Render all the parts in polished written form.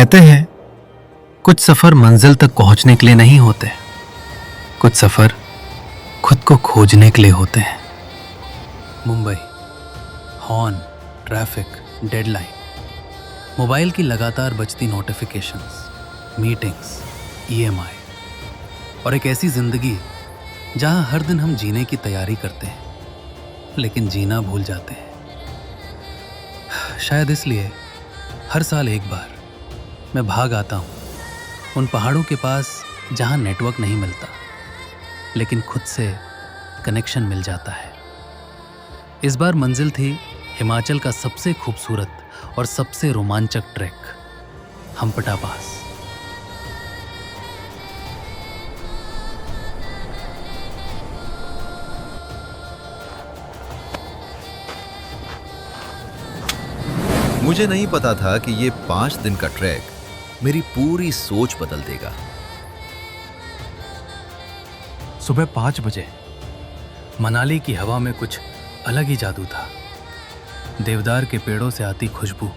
कहते हैं कुछ सफर मंजिल तक पहुंचने के लिए नहीं होते, कुछ सफर खुद को खोजने के लिए होते हैं। Mumbai, horn, traffic, deadline, mobile की लगातार बजती नोटिफिकेशंस, मीटिंग्स, ईएमआई और एक ऐसी जिंदगी जहां हर दिन हम जीने की तैयारी करते हैं लेकिन जीना भूल जाते हैं। शायद इसलिए हर साल एक बार मैं भाग आता हूँ उन पहाड़ों के पास जहाँ नेटवर्क नहीं मिलता लेकिन खुद से कनेक्शन मिल जाता है। इस बार मंजिल थी हिमाचल का सबसे खूबसूरत और सबसे रोमांचक ट्रैक, हम्पटा पास। मुझे नहीं पता था कि ये 5 दिन का ट्रैक मेरी पूरी सोच बदल देगा। सुबह 5 बजे मनाली की हवा में कुछ अलग ही जादू था। देवदार के पेड़ों से आती खुशबू,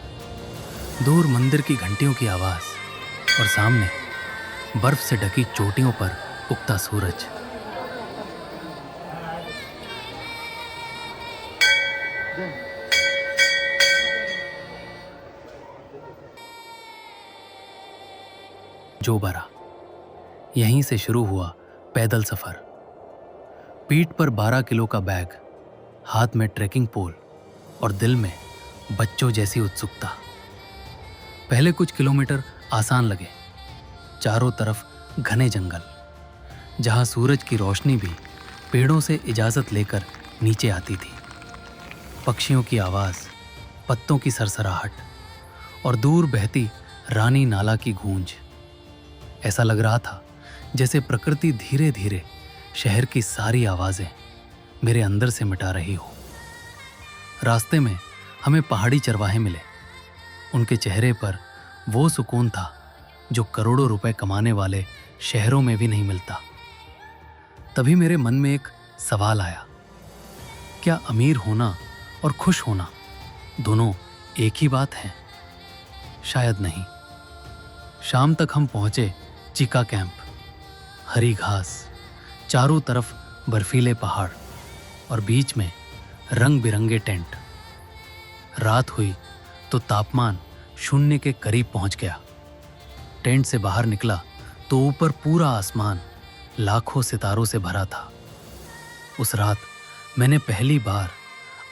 दूर मंदिर की घंटियों की आवाज और सामने बर्फ से ढकी चोटियों पर उगता सूरज। जोबरा, यहीं से शुरू हुआ पैदल सफर। पीठ पर 12 किलो का बैग, हाथ में ट्रेकिंग पोल और दिल में बच्चों जैसी उत्सुकता। पहले कुछ किलोमीटर आसान लगे, चारों तरफ घने जंगल, जहां सूरज की रोशनी भी पेड़ों से इजाजत लेकर नीचे आती थी। पक्षियों की आवाज, पत्तों की सरसराहट और दूर बहती रानी नाला की गूंज। ऐसा लग रहा था जैसे प्रकृति धीरे धीरे शहर की सारी आवाजें मेरे अंदर से मिटा रही हो। रास्ते में हमें पहाड़ी चरवाहे मिले। उनके चेहरे पर वो सुकून था जो करोड़ों रुपए कमाने वाले शहरों में भी नहीं मिलता। तभी मेरे मन में एक सवाल आया, क्या अमीर होना और खुश होना दोनों एक ही बात है? शायद नहीं। शाम तक हम पहुंचे चिका कैंप। हरी घास, चारों तरफ बर्फीले पहाड़ और बीच में रंग बिरंगे टेंट। रात हुई तो तापमान 0 के करीब पहुंच गया। टेंट से बाहर निकला तो ऊपर पूरा आसमान लाखों सितारों से भरा था। उस रात मैंने पहली बार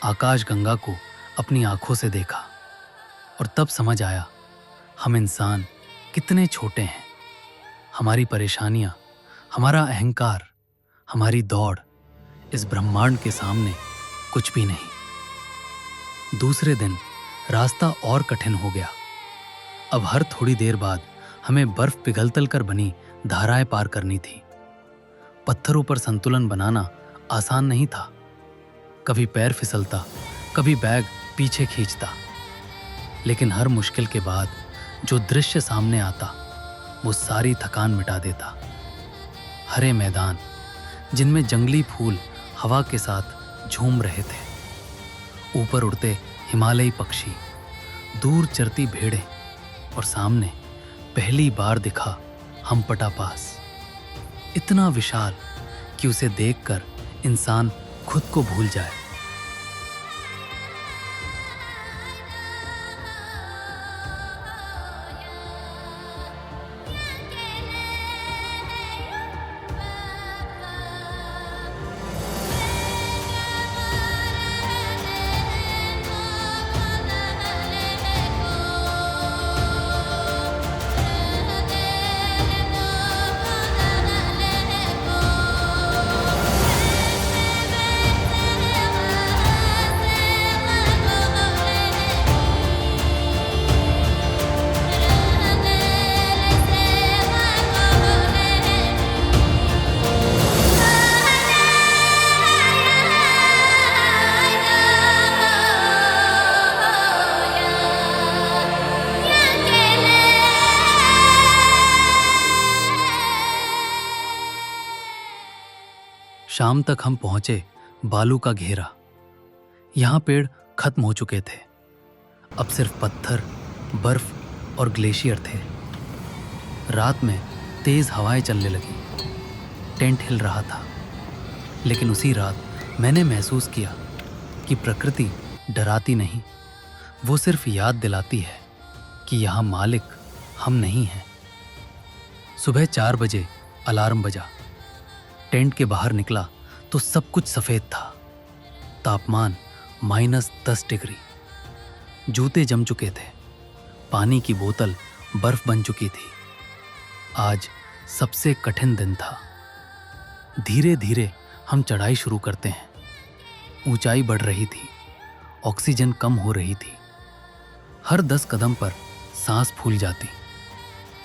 आकाशगंगा को अपनी आंखों से देखा और तब समझ आया हम इंसान कितने छोटे हैं। हमारी परेशानियां, हमारा अहंकार, हमारी दौड़ इस ब्रह्मांड के सामने कुछ भी नहीं। दूसरे दिन रास्ता और कठिन हो गया। अब हर थोड़ी देर बाद हमें बर्फ पिघल कर बनी धाराएं पार करनी थी। पत्थरों पर संतुलन बनाना आसान नहीं था। कभी पैर फिसलता, कभी बैग पीछे खींचता। लेकिन हर मुश्किल के बाद जो दृश्य सामने आता वो सारी थकान मिटा देता। हरे मैदान जिनमें जंगली फूल हवा के साथ झूम रहे थे, ऊपर उड़ते हिमालयी पक्षी, दूर चरती भेड़ें और सामने पहली बार दिखा हम्पटा पास। इतना विशाल कि उसे देखकर इंसान खुद को भूल जाए। शाम तक हम पहुंचे बालू का घेरा। यहाँ पेड़ खत्म हो चुके थे। अब सिर्फ पत्थर, बर्फ और ग्लेशियर थे। रात में तेज हवाएं चलने लगी, टेंट हिल रहा था। लेकिन उसी रात मैंने महसूस किया कि प्रकृति डराती नहीं, वो सिर्फ याद दिलाती है कि यहाँ मालिक हम नहीं हैं। सुबह 4 बजे अलार्म बजा। टेंट के बाहर निकला तो सब कुछ सफ़ेद था। तापमान -10 डिग्री। जूते जम चुके थे, पानी की बोतल बर्फ बन चुकी थी। आज सबसे कठिन दिन था। धीरे धीरे हम चढ़ाई शुरू करते हैं। ऊंचाई बढ़ रही थी, ऑक्सीजन कम हो रही थी। हर 10 कदम पर सांस फूल जाती,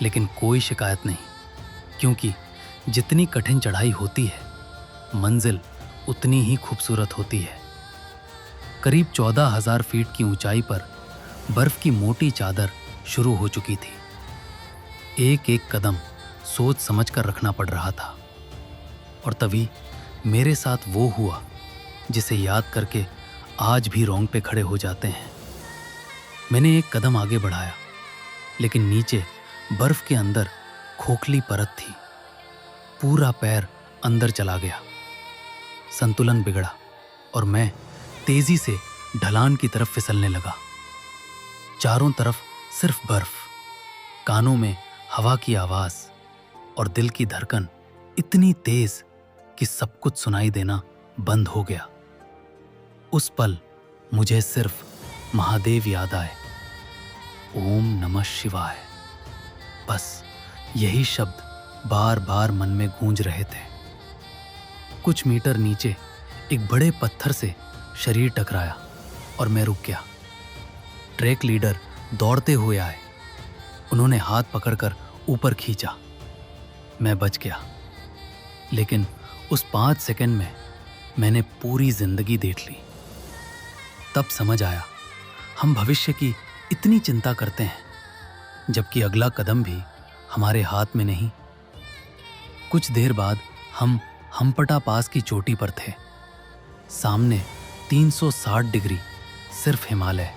लेकिन कोई शिकायत नहीं, क्योंकि जितनी कठिन चढ़ाई होती है, मंजिल उतनी ही खूबसूरत होती है। करीब 14,000 फीट की ऊंचाई पर बर्फ की मोटी चादर शुरू हो चुकी थी। एक एक कदम सोच समझ कर रखना पड़ रहा था। और तभी मेरे साथ वो हुआ जिसे याद करके आज भी रोंगटे खड़े हो जाते हैं। मैंने एक कदम आगे बढ़ाया, लेकिन नीचे बर्फ के अंदर खोखली परत थी। पूरा पैर अंदर चला गया, संतुलन बिगड़ा और मैं तेजी से ढलान की तरफ फिसलने लगा। चारों तरफ सिर्फ बर्फ, कानों में हवा की आवाज और दिल की धड़कन इतनी तेज कि सब कुछ सुनाई देना बंद हो गया। उस पल मुझे सिर्फ महादेव याद आए, ओम नमः शिवाय। बस यही शब्द बार बार मन में गूंज रहे थे। कुछ मीटर नीचे एक बड़े पत्थर से शरीर टकराया और मैं रुक गया। ट्रैक लीडर दौड़ते हुए आए। उन्होंने हाथ पकड़कर ऊपर खींचा। मैं बच गया, लेकिन उस 5 सेकंड में मैंने पूरी जिंदगी देख ली। तब समझ आया, हम भविष्य की इतनी चिंता करते हैं, जबकि अगला कदम भी हमारे हाथ में नहीं। कुछ देर बाद हम हम्पटा पास की चोटी पर थे। सामने 360 डिग्री सिर्फ हिमालय।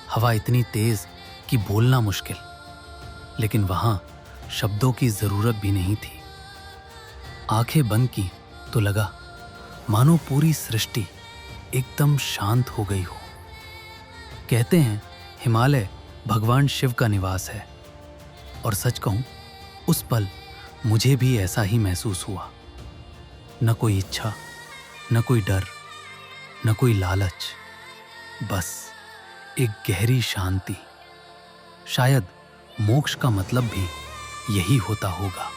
हवा इतनी तेज कि बोलना मुश्किल, लेकिन वहां शब्दों की जरूरत भी नहीं थी। आंखें बंद की तो लगा मानो पूरी सृष्टि एकदम शांत हो गई हो। कहते हैं हिमालय भगवान शिव का निवास है, और सच कहूं, उस पल मुझे भी ऐसा ही महसूस हुआ। न कोई इच्छा, न कोई डर, न कोई लालच, बस एक गहरी शांति। शायद मोक्ष का मतलब भी यही होता होगा।